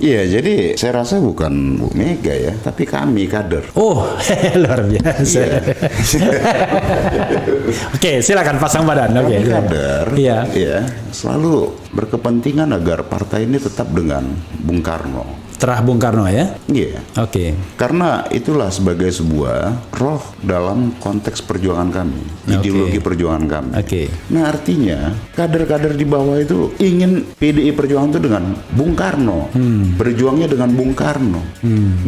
Iya, jadi saya rasa bukan Bu Mega ya, tapi kami kader. Oh, luar biasa. Iya. Oke, silakan pasang badan. Oke. Kami kader, Iya. ya, selalu berkepentingan agar partai ini tetap dengan Bung Karno. Terah Bung Karno ya. Iya. Oke. Karena itulah sebagai sebuah roh dalam konteks perjuangan kami, ideologi perjuangan kami. Oke. Nah, artinya kader-kader di bawah itu ingin PDI Perjuangan itu dengan Bung Karno, berjuangnya dengan Bung Karno,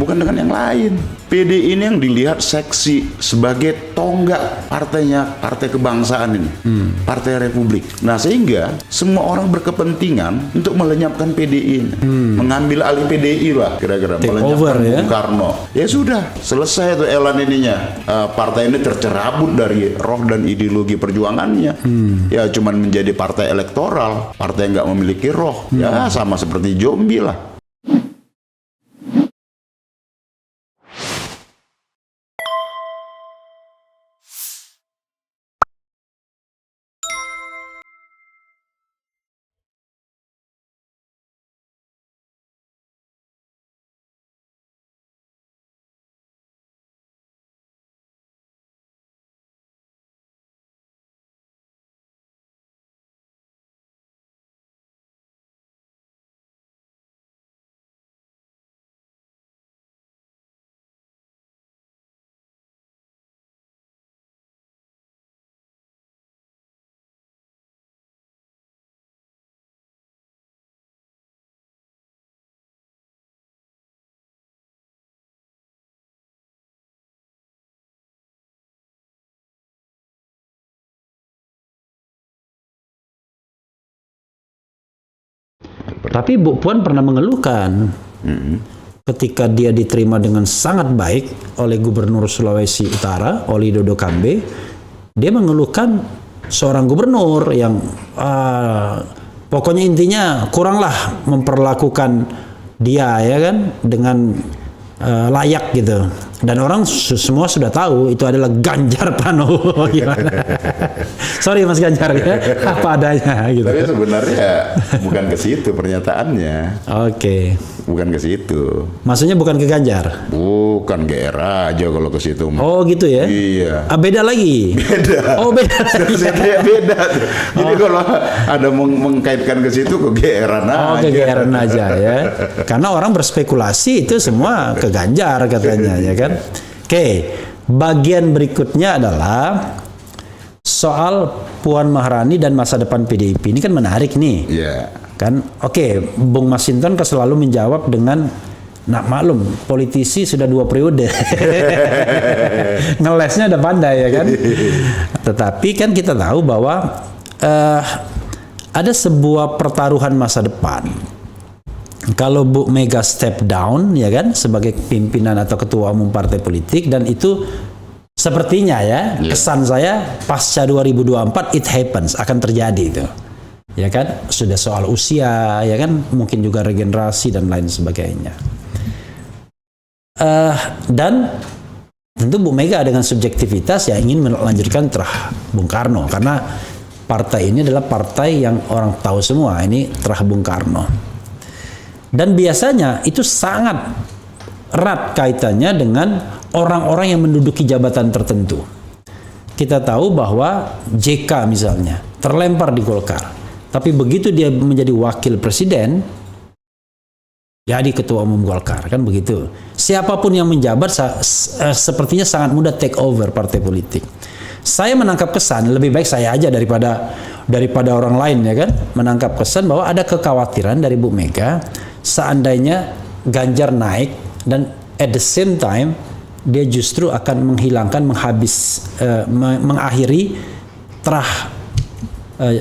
bukan dengan yang lain. PDI ini yang dilihat seksi sebagai tonggak partainya, partai kebangsaan ini, partai Republik. Nah, sehingga semua orang berkepentingan untuk melenyapkan PDI ini, mengambil alih PDI lah, kira-kira melenyapkan Bung Karno. Ya sudah, selesai tuh elan ininya. Partai ini tercerabut dari roh dan ideologi perjuangannya. Ya cuman menjadi partai elektoral, partai yang nggak memiliki roh. Ya sama seperti zombie lah. Tapi Bu Puan pernah mengeluhkan ketika dia diterima dengan sangat baik oleh Gubernur Sulawesi Utara, Oli Dodo Kambe, dia mengeluhkan seorang gubernur yang pokoknya intinya kuranglah memperlakukan dia ya kan dengan layak gitu. Dan orang semua sudah tahu itu adalah Ganjar Pranowo. Gimana? Sorry Mas Ganjar ya, apa adanya gitu. Tapi sebenarnya bukan ke situ pernyataannya. Oke. Bukan ke situ. Maksudnya bukan ke Ganjar? Bukan, GR aja kalau ke situ. Oh gitu ya? Iya. Beda lagi? Beda. Oh beda lagi. Beda. Jadi kalau ada mengkaitkan ke situ ke GR-an aja. Oh ke GR-an aja ya. Karena orang berspekulasi itu semua ke Ganjar katanya ya kan. Oke, bagian berikutnya adalah soal Puan Maharani dan masa depan PDIP. Ini kan menarik nih. Iya. Kan, oke, Bung Masinton kan selalu menjawab dengan, nah maklum, politisi sudah 2 periode. Ngelesnya udah pandai ya kan. Tetapi kan kita tahu bahwa ada sebuah pertaruhan masa depan. Kalau Bu Mega step down ya kan sebagai pimpinan atau ketua umum partai politik, dan itu sepertinya ya kesan saya pasca 2024 it happens, akan terjadi itu. Ya kan, sudah soal usia ya kan, mungkin juga regenerasi dan lain sebagainya. Dan tentu Bu Mega dengan subjektivitas ya ingin melanjutkan terah Bung Karno, karena partai ini adalah partai yang orang tahu semua ini terah Bung Karno. Dan biasanya itu sangat erat kaitannya dengan orang-orang yang menduduki jabatan tertentu. Kita tahu bahwa JK misalnya terlempar di Golkar, tapi begitu dia menjadi wakil presiden, jadi ketua umum Golkar, kan begitu. Siapapun yang menjabat sepertinya sangat mudah take over partai politik. Saya menangkap kesan, lebih baik saya aja daripada orang lain ya kan, menangkap kesan bahwa ada kekhawatiran dari Bu Mega seandainya Ganjar naik dan at the same time dia justru akan mengakhiri terah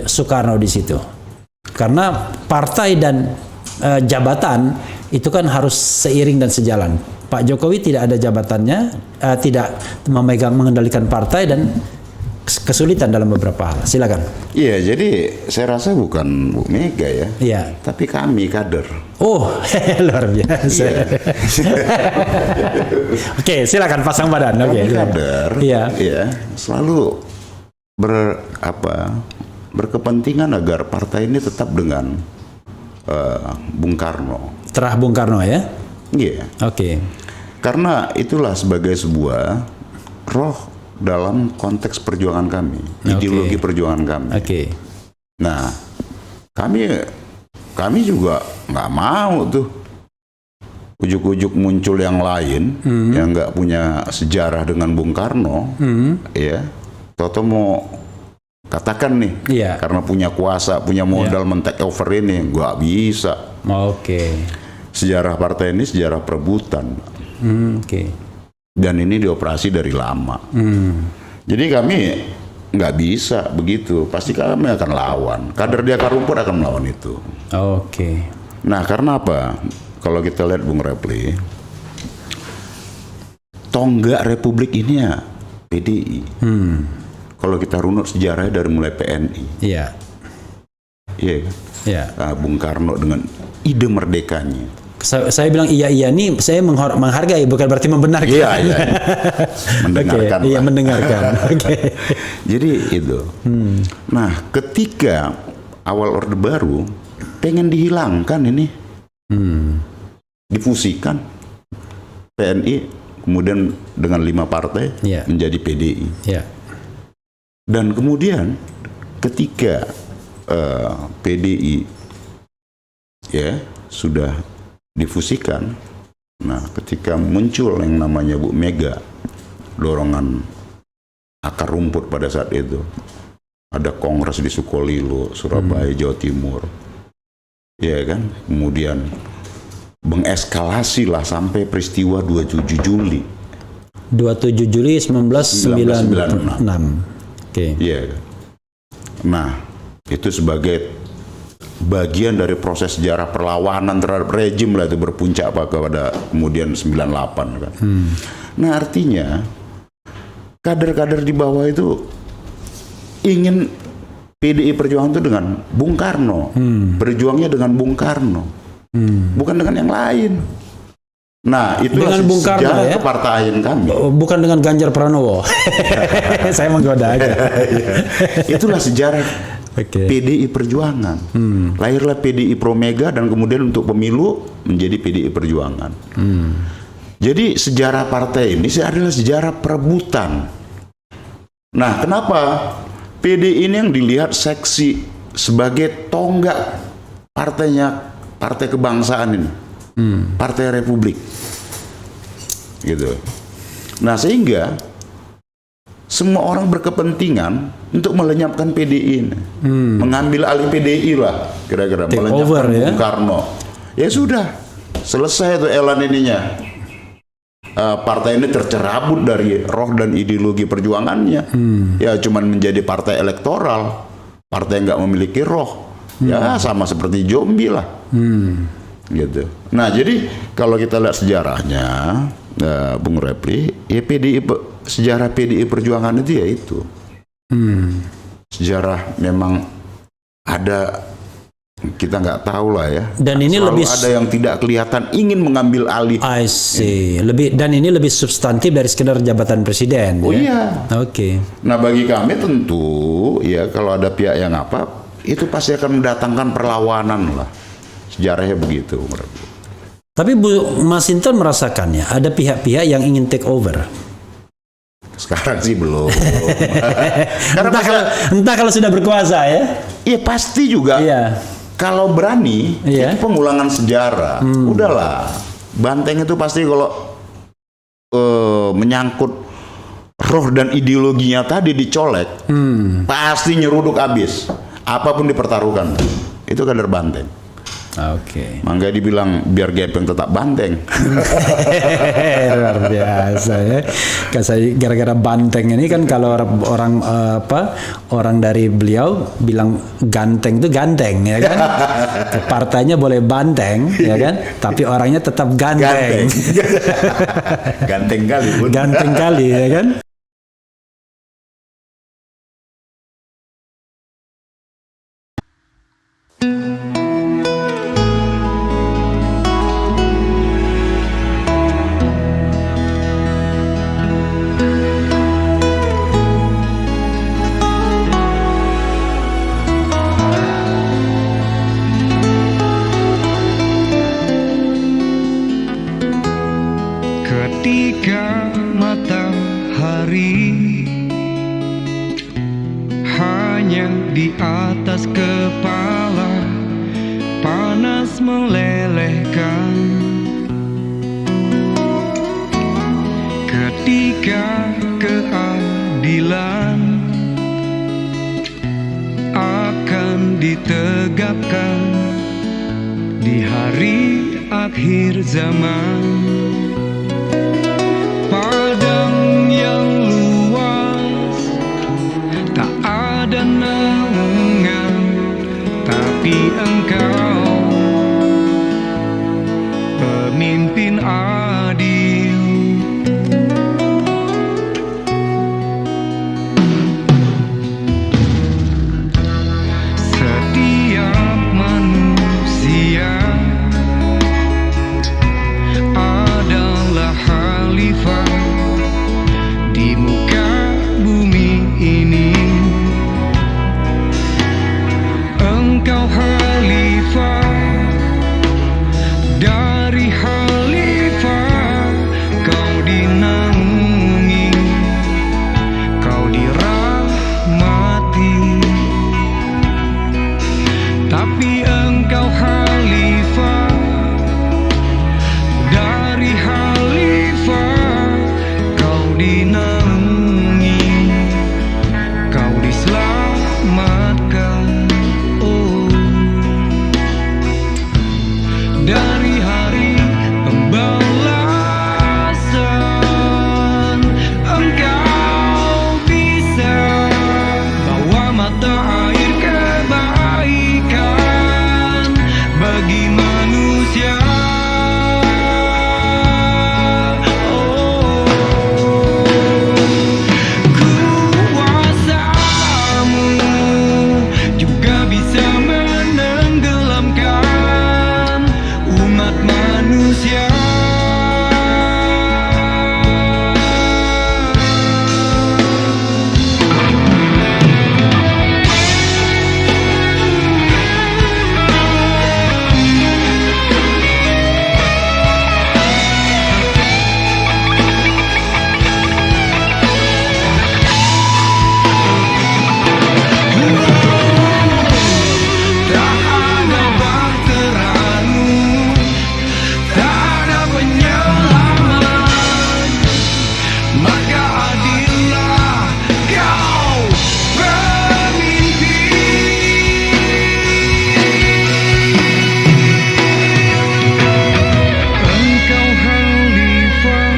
Soekarno di situ. Karena partai dan jabatan itu kan harus seiring dan sejalan. Pak Jokowi tidak ada jabatannya, tidak mengendalikan partai dan kesulitan dalam beberapa hal. Silakan. Iya, jadi saya rasa bukan Bu Mega ya. Iya. Tapi kami kader. Oh, luar biasa. Iya. Oke, silakan pasang badan. Oke. Kader. Iya. Iya, selalu berkepentingan agar partai ini tetap dengan Bung Karno. Terah Bung Karno ya? Iya. Oke. Karena itulah sebagai sebuah roh dalam konteks perjuangan kami, ideologi perjuangan kami. Oke. Nah, kami juga nggak mau tuh ujuk-ujuk muncul yang lain yang nggak punya sejarah dengan Bung Karno, ya. Toto mau katakan nih, Iya. karena punya kuasa, punya modal men-take over ini, nggak bisa. Oke. Sejarah partai ini sejarah perebutan, Oke. dan ini dioperasi dari lama. Jadi kami nggak bisa begitu, pasti kami akan lawan. Kader di akar rumput akan melawan itu. Oke. Nah, karena apa? Kalau kita lihat Bung Repli, tonggak Republik ini ya PDI. Kalau kita runut sejarahnya dari mulai PNI, Iya. iya kan? Iya. Nah, Bung Karno dengan ide merdekanya. Saya bilang iya nih, saya menghargai, bukan berarti membenarkan. Iya, iya. Mendengarkan. Oke, iya, Pak. mendengarkan. Oke. Jadi itu. Nah, ketika awal Orde Baru pengen dihilangkan ini, difusikan PNI, kemudian dengan 5 partai Iya. menjadi PDI. Iya. Dan kemudian ketika PDI ya sudah difusikan, nah ketika muncul yang namanya Bu Mega, dorongan akar rumput pada saat itu, ada kongres di Sukolilo, Surabaya, Jawa Timur, ya kan, kemudian mengeskalasi lah sampai peristiwa 27 Juli 27 Juli 1996. Oke. Iya. Nah, itu sebagai bagian dari proses sejarah perlawanan terhadap rejim lah, itu berpuncak pada kemudian 98 kan. Nah, artinya kader-kader di bawah itu ingin PDI Perjuangan itu dengan Bung Karno, berjuangnya dengan Bung Karno, bukan dengan yang lain. Nah, itulah Dengan Bung Karno, sejarah ya? kepartaian kami. Bukan dengan Ganjar Pranowo. Saya menggoda aja. Itulah sejarah Oke. PDI Perjuangan. Lahirlah PDI Pro Mega dan kemudian untuk pemilu menjadi PDI Perjuangan. Jadi sejarah partai ini adalah sejarah perebutan. Nah, kenapa PDI ini yang dilihat seksi sebagai tonggak partainya, partai kebangsaan ini, partai Republik, gitu. Nah, sehingga semua orang berkepentingan untuk melenyapkan PDI ini, mengambil alih PDI lah, kira-kira Take melenyapkan over, ya? Bung Karno. Ya sudah, selesai tuh elan ininya. Partai ini tercerabut dari roh dan ideologi perjuangannya. Ya cuman menjadi partai elektoral, partai yang nggak memiliki roh. Ya sama seperti zombie lah. Gitu. Nah, jadi kalau kita lihat sejarahnya, Bung Repli, ya sejarah PDI Perjuangan itu ya itu. Sejarah memang ada, kita nggak tahu lah ya. Dan ini selalu lebih ada yang tidak kelihatan ingin mengambil alih. I see. Dan ini lebih substantif dari sekedar jabatan presiden. Oh ya? iya. Oke. Nah, bagi kami tentu ya kalau ada pihak yang apa, itu pasti akan mendatangkan perlawanan lah. Sejarahnya begitu. Tapi Bu Masinton merasakannya ada pihak-pihak yang ingin take over. Sekarang sih belum. Karena Entah kalau sudah berkuasa ya. iya pasti juga. Iya. Kalau berani, Iya. itu pengulangan sejarah. Udahlah, Banteng itu pasti kalau menyangkut roh dan ideologinya tadi dicolek, pasti nyeruduk habis. Apapun dipertaruhkan, itu kader Banteng. Oke. Makanya dibilang biar Gepeng tetap Banteng. Luar biasa ya. Gara-gara Banteng ini kan kalau orang orang dari beliau bilang ganteng itu ganteng ya kan. Partainya boleh banteng ya kan, tapi orangnya tetap ganteng. Ganteng kali. Ganteng kali ya kan. ketika matahari hanya di atas kepala panas melelehkan, ketika keadilan akan ditegakkan di hari akhir zaman. Padang yang luas tak ada naungan, tapi Engkau pemimpin adil. Setiap manusia adalah khalifah di muka bumi ini. Engkau khalifah, dari khalifah kau dinaungi, kau dirahmati. Tapi Engkau khalifah, dari khalifah kau dinaungi, kau diselamatkan. Oh, dari hari pembalasan Engkau bisa bawa mata air kebaikan bagi manusia. Oh, kuasa-Mu juga bisa menenggelamkan umat manusia. Tak ada bahtera-Mu, tak ada penyelamat, maka adillah Kau pemimpin. Engkau khalifah,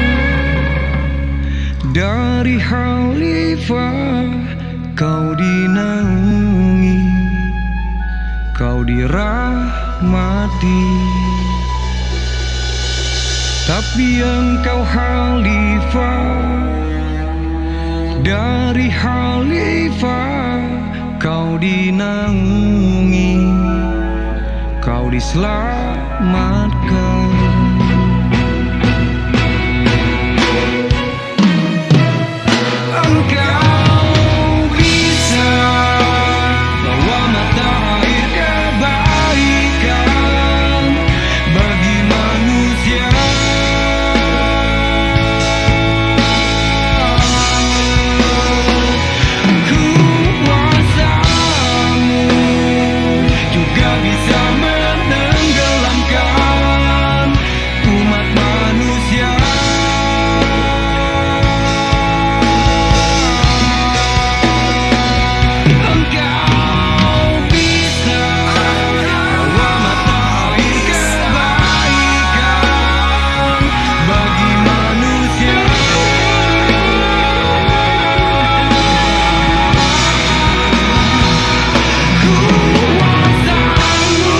dari khalifah kau dinaungi, kau dirahmati. Tapi Engkau khalifah, dari khalifah kau dinaungi, kau diselamatkan. Engkau bisa bawa mata air kebaikan bagi manusia. Kuasa-Mu juga bisa menenggelamkan umat manusia. Engkau bisa bawa mata air kebaikan bagi manusia. Kuasa-Mu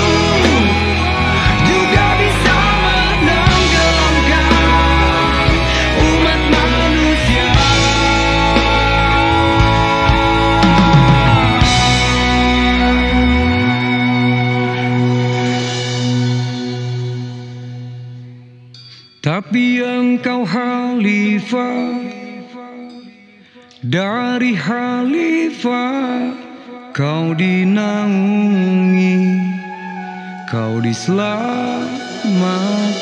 juga bisa menenggelamkan umat manusia. Tapi Engkau khalifah, dari khalifah kau dinaungi, kau diselamatkan.